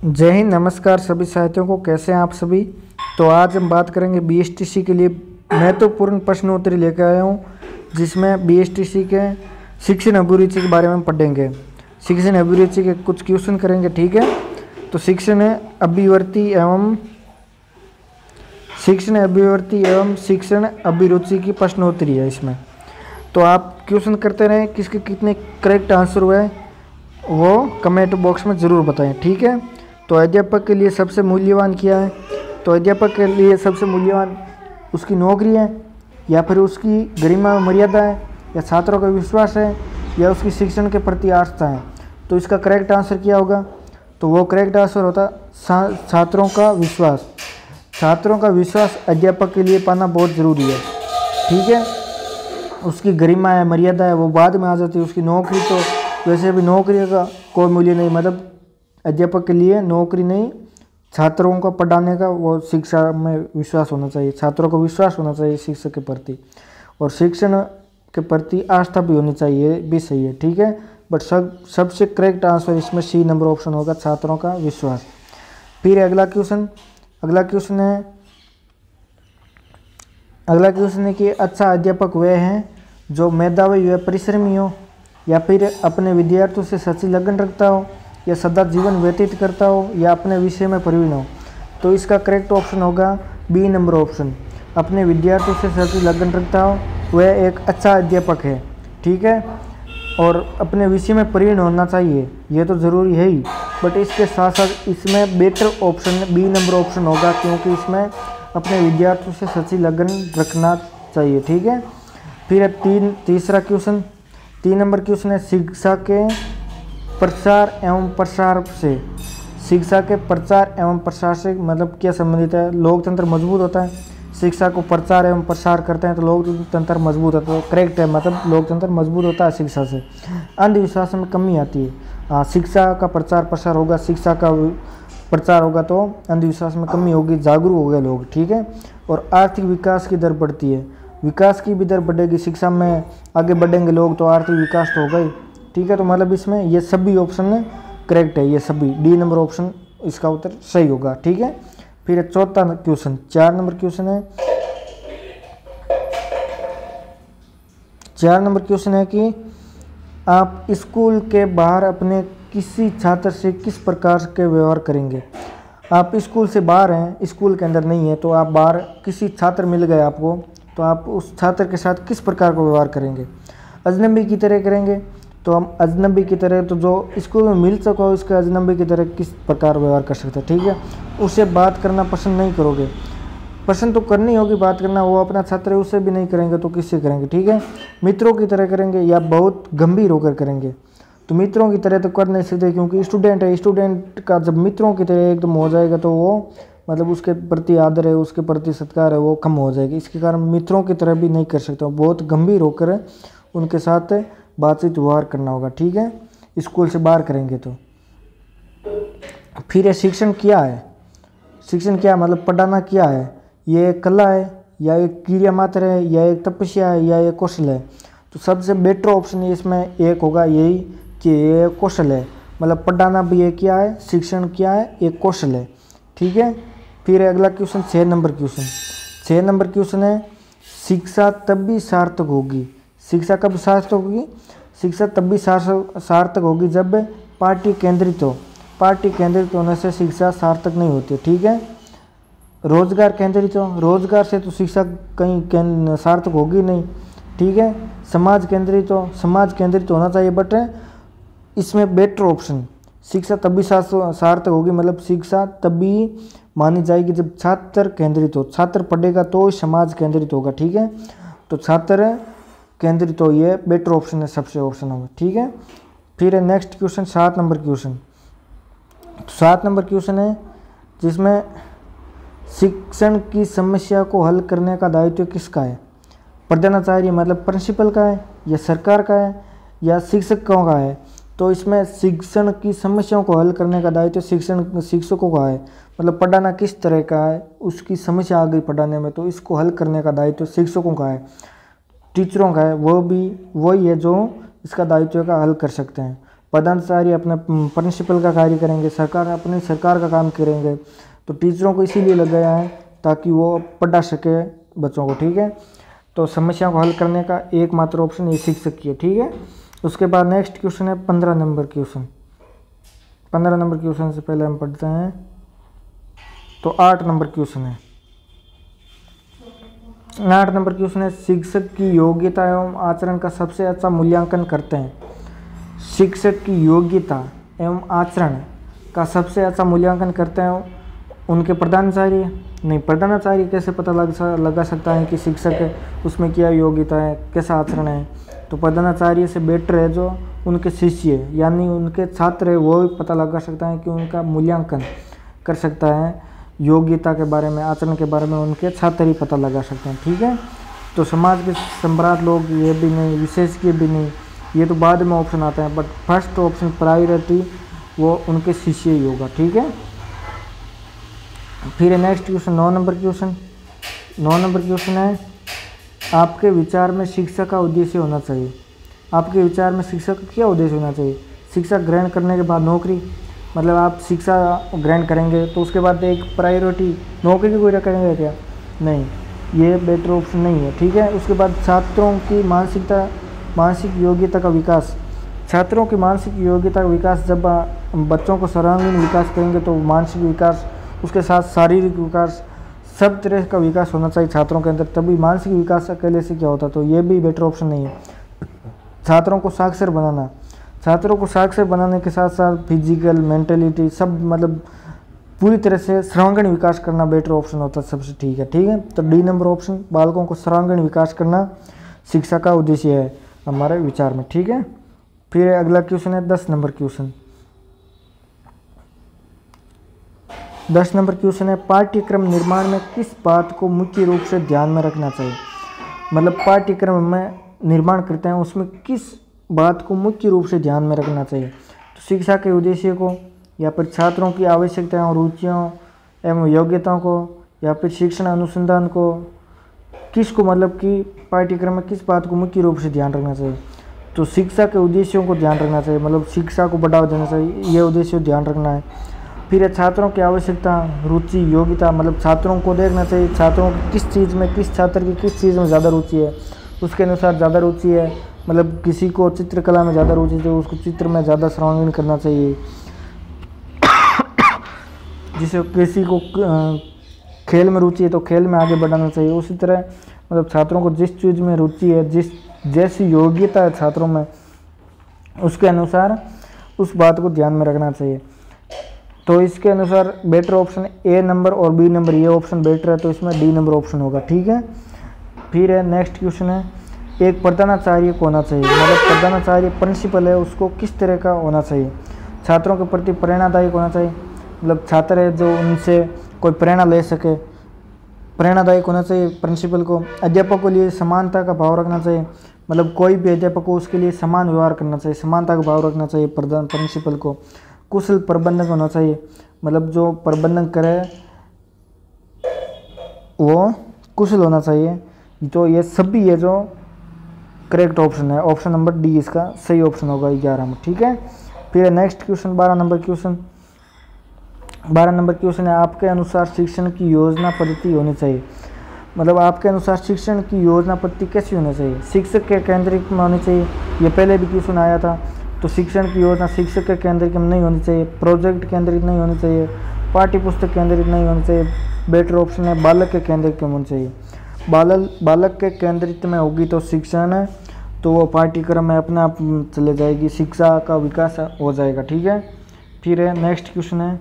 जय हिंद। नमस्कार सभी साथियों को, कैसे हैं आप सभी। तो आज हम बात करेंगे बीएसटीसी के लिए महत्वपूर्ण प्रश्नोत्तरी लेकर आया हूं, जिसमें बीएसटीसी के शिक्षण अभिरुचि के बारे में पढ़ेंगे। शिक्षण अभिरुचि के कुछ क्वेश्चन करेंगे, ठीक है। तो शिक्षण अभिवृत्ति एवं शिक्षण अभिरुचि की प्रश्नोत्तरी है इसमें। तो आप क्वेश्चन करते रहें, किसके कितने करेक्ट आंसर हुए वो कमेंट बॉक्स में ज़रूर बताएं, ठीक है। तो अध्यापक के लिए सबसे मूल्यवान क्या है? तो अध्यापक के लिए सबसे मूल्यवान उसकी नौकरी है, या फिर उसकी गरिमा मर्यादा है, या छात्रों का विश्वास है, या उसकी शिक्षण के प्रति आस्था है। तो इसका करेक्ट आंसर क्या होगा? तो वो करेक्ट आंसर होता छात्रों का विश्वास। छात्रों का विश्वास अध्यापक के लिए पाना बहुत ज़रूरी है, ठीक है। उसकी गरिमा है, मर्यादा है, वो बाद में आ जाती है। उसकी नौकरी तो वैसे भी नौकरी का कोई मूल्य नहीं, मतलब अध्यापक के लिए नौकरी नहीं, छात्रों को पढ़ाने का वो शिक्षा में विश्वास होना चाहिए, छात्रों को विश्वास होना चाहिए शिक्षक के प्रति, और शिक्षण के प्रति आस्था भी होनी चाहिए, भी सही है, ठीक है। बट सबसे करेक्ट आंसर इसमें सी नंबर ऑप्शन होगा, छात्रों का विश्वास। फिर अगला क्वेश्चन है कि अच्छा अध्यापक वह हैं जो मेधावी व परिश्रमी हो, या फिर अपने विद्यार्थियों से सच्ची लगन रखता हो, या सदा जीवन व्यतीत करता हो, या अपने विषय में प्रवीण हो। तो इसका करेक्ट ऑप्शन होगा बी नंबर ऑप्शन, अपने विद्यार्थियों से सच्ची लगन रखता हो, वह एक अच्छा अध्यापक है, ठीक है। और अपने विषय में प्रवीण होना चाहिए, ये तो ज़रूरी है ही, बट इसके साथ साथ इसमें better option B number option होगा, क्योंकि इसमें अपने विद्यार्थियों से सच्ची लगन रखना चाहिए, ठीक है। फिर तीसरा क्वेश्चन, 3 नंबर क्वेश्चन है शिक्षा के प्रचार एवं प्रसार से। शिक्षा के प्रचार एवं प्रसार से मतलब क्या संबंधित है? लोकतंत्र मजबूत होता है, शिक्षा को प्रचार एवं प्रसार करते हैं तो लोकतंत्र मजबूत होता है। तो करेक्ट है, मतलब लोकतंत्र मजबूत होता है शिक्षा से। अंधविश्वास में कमी आती है। हाँ, शिक्षा का प्रचार प्रसार होगा, शिक्षा का प्रचार होगा तो अंधविश्वास में कमी होगी, जागरूक हो गए लोग, ठीक है। और आर्थिक विकास की दर बढ़ती है, विकास की भी दर बढ़ेगी, शिक्षा में आगे बढ़ेंगे लोग तो आर्थिक विकास तो होगा ही, ठीक है। तो मतलब इसमें ये सभी ऑप्शन करेक्ट है, ये सभी डी नंबर ऑप्शन इसका उत्तर सही होगा, ठीक है। फिर चौथा क्वेश्चन, 4 नंबर क्वेश्चन है। 4 नंबर क्वेश्चन है कि आप स्कूल के बाहर अपने किसी छात्र से किस प्रकार के व्यवहार करेंगे। आप स्कूल से बाहर हैं, स्कूल के अंदर नहीं है, तो आप बाहर किसी छात्र मिल गए आपको, तो आप उस छात्र के साथ किस प्रकार का व्यवहार करेंगे? अजनबी की तरह करेंगे, तो हम अजनबी की तरह, तो जो स्कूल में मिल सको उसके अजनबी की तरह किस प्रकार व्यवहार कर सकते हैं, ठीक है। उससे बात करना पसंद नहीं करोगे, पसंद तो करनी होगी बात करना, वो अपना छात्र है उससे भी नहीं करेंगे तो किससे करेंगे, ठीक है। मित्रों की तरह करेंगे या बहुत गंभीर होकर करेंगे। तो मित्रों की तरह तो कर नहीं सकते, क्योंकि स्टूडेंट है, स्टूडेंट का जब मित्रों की तरह एकदम हो जाएगा तो वो मतलब उसके प्रति आदर है, उसके प्रति सत्कार है, वो कम हो जाएगी। इसके कारण मित्रों की तरह भी नहीं कर सकते, बहुत गंभीर होकर उनके साथ बातचीत व्यवहार करना होगा, ठीक है, स्कूल से बाहर करेंगे तो। फिर शिक्षण क्या है? शिक्षण क्या मतलब पढ़ाना क्या है? ये एक कला है, या एक क्रिया मात्र है, या एक तपस्या है, या एक कौशल है? तो सबसे बेटर ऑप्शन इसमें एक होगा यही कि ये कौशल है, मतलब पढ़ाना भी ये क्या है, शिक्षण क्या है, एक कौशल है, ठीक है। फिर अगला question 6 number question. 6 number question है शिक्षा तब भी सार्थक होगी। शिक्षा कब सार्थक होगी? शिक्षा तब भी सार्थक होगी जब पार्टी केंद्रित हो। पार्टी केंद्रित होने से शिक्षा सार्थक नहीं होती, ठीक है। रोजगार केंद्रित हो, रोजगार से तो शिक्षा कहीं सार्थक होगी नहीं, ठीक है। समाज केंद्रित हो, समाज केंद्रित होना चाहिए, बट इसमें बेटर ऑप्शन शिक्षा तभी सार्थक होगी, मतलब शिक्षा तभी मानी जाएगी जब छात्र केंद्रित हो। छात्र पढ़ेगा तो समाज केंद्रित होगा, ठीक है। तो छात्र केंद्रित हो, ये बेटर ऑप्शन है, सबसे ऑप्शन होगा, ठीक है। फिर next question 7 number question. 7 number question है जिसमें शिक्षण की समस्या को हल करने का दायित्व किसका है? प्रधानाचार्य मतलब प्रिंसिपल का है, या सरकार का है, या शिक्षकों का है? तो इसमें शिक्षण की समस्याओं को हल करने का दायित्व शिक्षकों का है, मतलब पढ़ाना किस तरह का है, उसकी समस्या आ गई पढ़ाने में तो इसको हल करने का दायित्व शिक्षकों का है, टीचरों का है, वो भी वही है जो इसका दायित्व का हल कर सकते हैं। पदाधिकारी अपने प्रिंसिपल का कार्य करेंगे, सरकार अपनी सरकार का काम करेंगे। तो टीचरों को इसीलिए लगाया है ताकि वो पढ़ा सके बच्चों को, ठीक है। तो समस्या को हल करने का एकमात्र ऑप्शन ये शिक्षक की है, ठीक है। उसके बाद नेक्स्ट क्वेश्चन है 15 नंबर क्वेश्चन। 15 नंबर क्वेश्चन से पहले हम पढ़ते हैं तो 8 नंबर क्वेश्चन है। 8 नंबर क्वेश्चन है, शिक्षक की योग्यता एवं आचरण का सबसे अच्छा मूल्यांकन करते हैं। शिक्षक की योग्यता एवं आचरण का सबसे अच्छा मूल्यांकन करते हैं उनके प्रधानाचार्य। नहीं, प्रधानाचार्य कैसे पता लगा सकता है कि शिक्षक है उसमें क्या योग्यता है, कैसा आचरण है। तो प्रधानाचार्य से बेटर है जो उनके शिष्य है, यानी उनके छात्र है, वो भी पता लगा सकता है कि उनका मूल्यांकन कर सकता है योग्यता के बारे में, आचरण के बारे में उनके छात्र ही पता लगा सकते हैं, ठीक है। तो समाज के सम्राट लोग ये भी नहीं, विशेषज्ञ भी नहीं, ये तो बाद में ऑप्शन आता है, बट फर्स्ट ऑप्शन प्रायोरिटी वो उनके शिष्य ही होगा, ठीक है। फिर next question 9 number question. 9 number question है, आपके विचार में शिक्षा का उद्देश्य होना चाहिए। आपके विचार में शिक्षा का क्या उद्देश्य होना चाहिए? शिक्षा ग्रहण करने के बाद नौकरी, मतलब आप शिक्षा ग्रहण करेंगे तो उसके बाद एक प्रायोरिटी नौकरी की कोई रखेंगे क्या? नहीं, ये बेटर ऑप्शन नहीं है, ठीक है। उसके बाद छात्रों की मानसिक योग्यता का विकास। छात्रों की मानसिक योग्यता का विकास, जब बच्चों को सर्वांगीण विकास करेंगे तो मानसिक विकास, उसके साथ शारीरिक विकास, सब तरह का विकास होना चाहिए छात्रों के अंदर, तभी मानसिक विकास अकेले से क्या होता। तो ये भी बेटर ऑप्शन नहीं है। छात्रों को साक्षर बनाना, छात्रों को साक्षर बनाने के साथ साथ फिजिकल, मेंटलिटी सब, मतलब पूरी तरह से सर्वांगीण विकास करना बेटर ऑप्शन होता है सबसे, ठीक है, ठीक है। तो डी नंबर ऑप्शन, बालकों को सर्वांगीण विकास करना शिक्षा का उद्देश्य है हमारे विचार में, ठीक है। फिर अगला क्वेश्चन है 10 नंबर क्वेश्चन। 10 नंबर क्वेश्चन है, पाठ्यक्रम निर्माण में किस बात को मुख्य रूप से ध्यान में रखना चाहिए। मतलब पाठ्यक्रम में निर्माण करते हैं उसमें किस बात को मुख्य रूप से ध्यान में रखना चाहिए। तो शिक्षा के उद्देश्य को, या फिर छात्रों की आवश्यकताओं, रुचियों एवं योग्यताओं को, या फिर शिक्षण अनुसंधान को, किसको, मतलब कि पाठ्यक्रम में किस बात को मुख्य रूप से ध्यान रखना चाहिए। तो शिक्षा के उद्देश्यों को ध्यान रखना चाहिए, मतलब शिक्षा को बढ़ावा देना चाहिए, ये उद्देश्य ध्यान रखना है। फिर छात्रों की आवश्यकता, रुचि, योग्यता, मतलब छात्रों को देखना चाहिए छात्रों की किस चीज़ में, किस छात्र की किस चीज़ में ज़्यादा रुचि है, उसके अनुसार ज़्यादा रुचि है। मतलब किसी को चित्रकला में ज़्यादा रुचि है तो उसको चित्र में ज़्यादा सर्वांगीण करना चाहिए। जिसे किसी को खेल में रुचि है तो खेल में आगे बढ़ाना चाहिए। उसी तरह मतलब छात्रों को जिस चीज़ में रुचि है, जैसी योग्यता है छात्रों में, उसके अनुसार उस बात को ध्यान में रखना चाहिए। तो इसके अनुसार बेटर ऑप्शन ए नंबर और बी नंबर, ये ऑप्शन बेटर है, तो इसमें डी नंबर ऑप्शन होगा, ठीक है। फिर है नेक्स्ट क्वेश्चन है, एक प्रधानाचार्य को होना चाहिए। मतलब प्रधानाचार्य प्रिंसिपल है, उसको किस तरह का होना चाहिए। छात्रों के प्रति प्रेरणादायक होना चाहिए, मतलब छात्र है जो उनसे कोई प्रेरणा ले सके, प्रेरणादायक होना चाहिए प्रिंसिपल को। अध्यापक के लिए समानता का भाव रखना चाहिए, मतलब कोई भी अध्यापक हो उसके लिए समान व्यवहार करना चाहिए, समानता का भाव रखना चाहिए प्रिंसिपल को। कुशल प्रबंधक होना चाहिए, मतलब जो प्रबंधन करे वो कुशल होना चाहिए। तो ये सभी ये जो करेक्ट ऑप्शन है, ऑप्शन नंबर डी इसका सही ऑप्शन होगा 11 में, ठीक है। फिर next question 12 number question. 12 number question है, आपके अनुसार शिक्षण की योजना पद्धति होनी चाहिए। मतलब आपके अनुसार शिक्षण की योजना पद्धति कैसी होनी चाहिए। शिक्षक के केंद्रित में होनी चाहिए, ये पहले भी क्वेश्चन आया था। तो शिक्षण की योजना शिक्षक के केंद्रित में नहीं होनी चाहिए, प्रोजेक्ट केंद्रित नहीं होनी चाहिए, पाठ्य पुस्तक केंद्रित नहीं होनी चाहिए। बेटर ऑप्शन है बालक के केंद्रित में होनी चाहिए। बालक के केंद्रित में होगी तो शिक्षण है तो वो पाठ्यक्रम में अपने आप चले जाएगी, शिक्षा का विकास हो जाएगा, ठीक है। फिर है नेक्स्ट क्वेश्चन है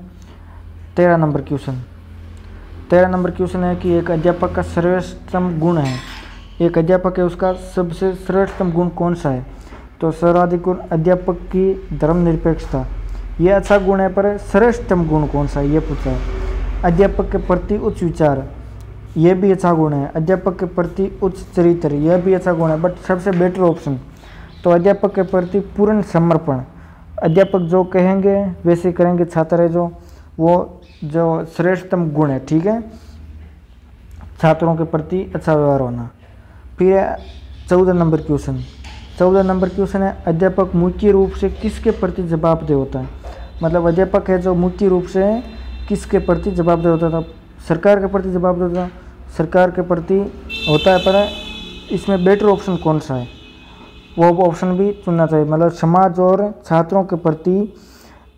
13 नंबर क्वेश्चन। 13 नंबर क्वेश्चन है कि एक अध्यापक का सर्वोत्तम गुण है। एक अध्यापक है उसका सबसे सर्वोत्तम गुण कौन सा है। तो सर्वाधिक गुण अध्यापक की धर्मनिरपेक्षता, ये अच्छा गुण है, पर सर्वोत्तम गुण कौन सा है ये पूछा है। अध्यापक के प्रति उच्च विचार, ये भी अच्छा गुण है। अध्यापक के प्रति उच्च चरित्र, यह भी अच्छा गुण है, बट सबसे बेटर ऑप्शन तो अध्यापक के प्रति पूर्ण समर्पण। अध्यापक जो कहेंगे वैसे करेंगे छात्र है जो, वो जो श्रेष्ठतम गुण है, ठीक है। छात्रों के प्रति अच्छा व्यवहार होना। फिर 14 नंबर क्वेश्चन। 14 नंबर क्वेश्चन है, अध्यापक मुख्य रूप से किसके प्रति जवाबदेह होता है। मतलब अध्यापक है जो मुख्य रूप से किसके प्रति जवाबदेह होता था, सरकार के प्रति जवाबदेह होता, सरकार के प्रति होता है। पर इसमें बेटर ऑप्शन कौन सा है, वो ऑप्शन भी चुनना चाहिए। मतलब समाज और छात्रों के प्रति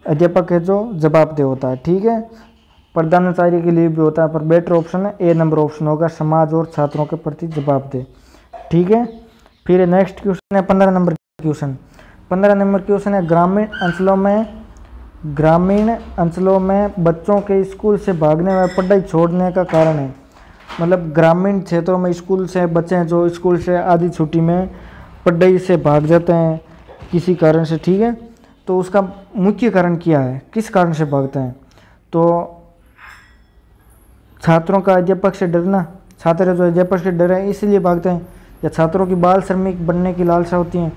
अध्यापक है जो जवाबदेह होता है। ठीक है, प्रधानाचार्य के लिए भी होता है, पर बेटर ऑप्शन है ए नंबर ऑप्शन होगा, समाज और छात्रों के प्रति जवाबदेह। ठीक है, फिर नेक्स्ट क्वेश्चन है 15 नंबर क्वेश्चन। 15 नंबर क्वेश्चन है, ग्रामीण अंचलों में बच्चों के स्कूल से भागने व पढ़ाई छोड़ने का कारण है। मतलब ग्रामीण क्षेत्रों में स्कूल से बच्चे हैं जो स्कूल से आधी छुट्टी में पढ़ाई से भाग जाते हैं किसी कारण से। ठीक है, तो उसका मुख्य कारण क्या है, किस कारण से भागते हैं। तो छात्रों का अध्यापक से डरना, छात्र जो अध्यापक से डर है इसलिए भागते हैं, या छात्रों की बाल श्रमिक बनने की लालसा होती है,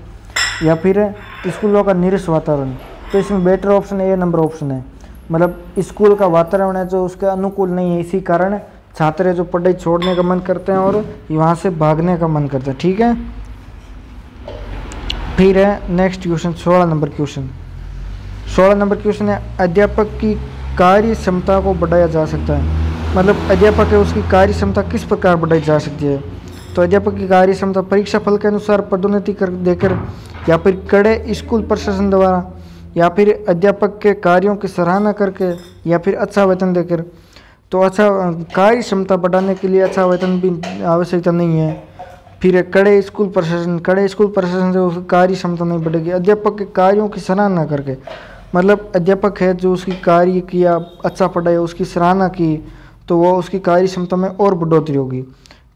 या फिर स्कूलों का नीरस वातावरण। तो इसमें better option A number option है। मतलब स्कूल का वातावरण है जो उसके अनुकूल नहीं है, इसी कारण छात्र जो पढ़ाई छोड़ने का मन करते हैं और वहाँ से भागने का मन करता है। ठीक है, फिर है next question 16 number question. 16 number question है, अध्यापक की कार्य क्षमता को बढ़ाया जा सकता है। मतलब अध्यापक है उसकी कार्य क्षमता किस प्रकार बढ़ाई जा सकती है। तो अध्यापक की कार्य क्षमता परीक्षा फल के अनुसार पदोन्नति कर देकर, या फिर कड़े स्कूल प्रशासन द्वारा, या फिर अध्यापक के कार्यों की सराहना करके, या फिर अच्छा वेतन देकर। तो अच्छा कार्य क्षमता बढ़ाने के लिए अच्छा वेतन भी आवश्यकता नहीं है। फिर कड़े स्कूल प्रशासन से उसकी कार्य क्षमता नहीं बढ़ेगी। अध्यापक के कार्यों की सराहना करके, मतलब अध्यापक है जो उसकी कार्य किया, अच्छा पढ़ाई, उसकी सराहना की, तो वो उसकी कार्य क्षमता में और बढ़ोतरी होगी।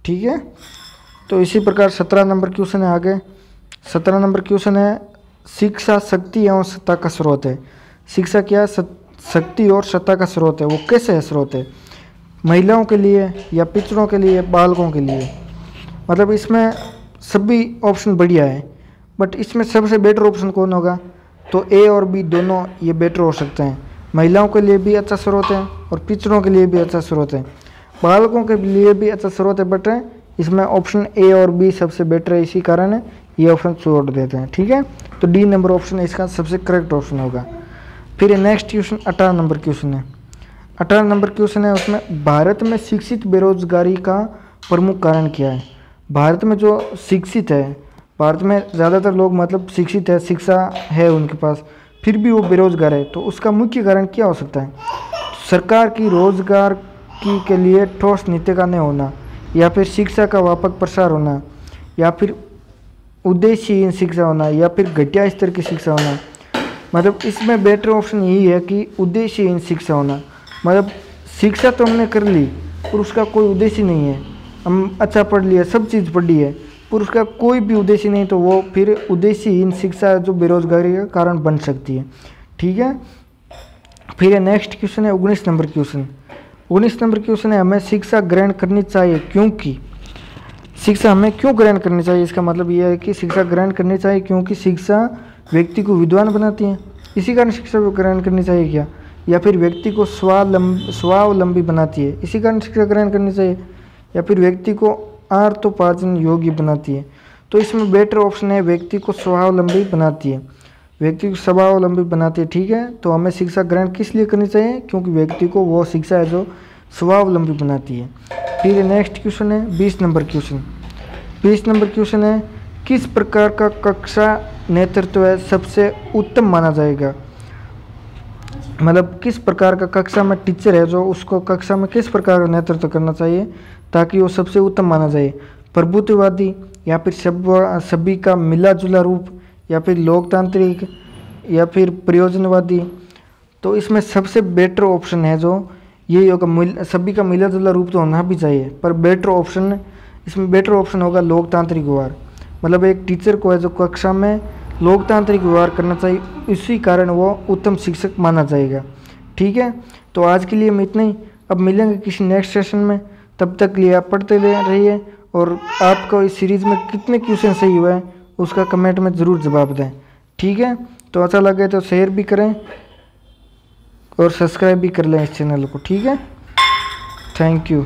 ठीक है, तो इसी प्रकार 17 नंबर क्वेश्चन है आगे। 17 नंबर क्वेश्चन है, शिक्षा शक्ति एवं सत्ता का स्रोत है। शिक्षा क्या शक्ति और सत्ता का स्रोत है, वो कैसे है स्रोत है, महिलाओं के लिए या पिछड़ों के लिए, बालकों के लिए। मतलब इसमें सभी ऑप्शन बढ़िया है, बट इसमें सबसे बेटर ऑप्शन कौन होगा, तो ए और बी दोनों ये बेटर हो सकते हैं। महिलाओं के लिए भी अच्छा स्रोत है और पिछड़ों के लिए भी अच्छा स्रोत है, बालकों के लिए भी अच्छा स्रोत है, बट इसमें ऑप्शन ए और बी सबसे बेटर है, इसी कारण ये ऑप्शन छोड़ देते हैं। ठीक है, तो डी नंबर ऑप्शन इसका सबसे करेक्ट ऑप्शन होगा। फिर नेक्स्ट क्वेश्चन 18 नंबर क्वेश्चन है। 18 नंबर क्वेश्चन है, उसमें भारत में शिक्षित बेरोजगारी का प्रमुख कारण क्या है। भारत में जो शिक्षित है, भारत में ज़्यादातर लोग मतलब शिक्षित है, शिक्षा है उनके पास, फिर भी वो बेरोजगार है, तो उसका मुख्य कारण क्या हो सकता है। सरकार की रोजगार के लिए ठोस नीति का न होना, या फिर शिक्षा का व्यापक प्रसार होना, या फिर उद्देश्यहीन शिक्षा होना, या फिर घटिया स्तर की शिक्षा होना। मतलब इसमें बेटर ऑप्शन यही है कि उद्देश्यहीन शिक्षा होना। मतलब शिक्षा तो हमने कर ली पर उसका कोई उद्देश्य नहीं है, हम अच्छा पढ़ लिया, सब चीज़ पढ़ी है, पर उसका कोई भी उद्देश्य नहीं, तो वो फिर उद्देश्यहीन शिक्षा जो बेरोजगारी का कारण बन सकती है। ठीक है, फिर नेक्स्ट क्वेश्चन है 19 नंबर क्वेश्चन। 19 नंबर क्वेश्चन है, हमें शिक्षा ग्रहण करनी चाहिए क्योंकि। शिक्षा हमें क्यों ग्रहण करनी चाहिए, इसका मतलब यह है कि शिक्षा ग्रहण करनी चाहिए क्योंकि शिक्षा व्यक्ति को विद्वान बनाती है, इसी कारण शिक्षा को ग्रहण करनी चाहिए क्या, या फिर व्यक्ति को स्वावलंबी बनाती है, इसी कारण शिक्षा ग्रहण करनी चाहिए, या फिर व्यक्ति को आर्तोपार्जन योग्य बनाती है। तो इसमें बेटर ऑप्शन है व्यक्ति को स्वावलंबी बनाती है, व्यक्ति को स्वावलंबी बनाती है। ठीक है, तो हमें शिक्षा ग्रहण किस लिए करनी चाहिए, क्योंकि व्यक्ति को वो शिक्षा है जो स्वावलंबी बनाती है। फिर नेक्स्ट क्वेश्चन है 20 नंबर क्वेश्चन। 20 नंबर क्वेश्चन है, किस प्रकार का कक्षा नेतृत्व है सबसे उत्तम माना जाएगा। मतलब किस प्रकार का कक्षा में टीचर है जो उसको कक्षा में किस प्रकार का नेतृत्व करना चाहिए ताकि वो सबसे उत्तम माना जाए, प्रभुत्ववादी, या फिर सभी का मिला जुला रूप, या फिर लोकतांत्रिक, या फिर प्रयोजनवादी। तो इसमें सबसे बेटर ऑप्शन है जो ये होगा, सभी का मिला जुला रूप तो होना भी चाहिए, पर बेटर ऑप्शन इसमें बेटर ऑप्शन होगा लोकतांत्रिक व्यवहार। मतलब एक टीचर को है जो कक्षा में लोकतांत्रिक व्यवहार करना चाहिए, इसी कारण वो उत्तम शिक्षक माना जाएगा। ठीक है, तो आज के लिए हम इतना ही, अब मिलेंगे किसी नेक्स्ट सेशन में, तब तक लिए आप पढ़ते रहिए, और आपको इस सीरीज़ में कितने क्वेश्चन सही हुए हैं उसका कमेंट में ज़रूर जवाब दें। ठीक है, तो अच्छा लगे तो शेयर भी करें और सब्सक्राइब भी कर लें इस चैनल को। ठीक है, थैंक यू।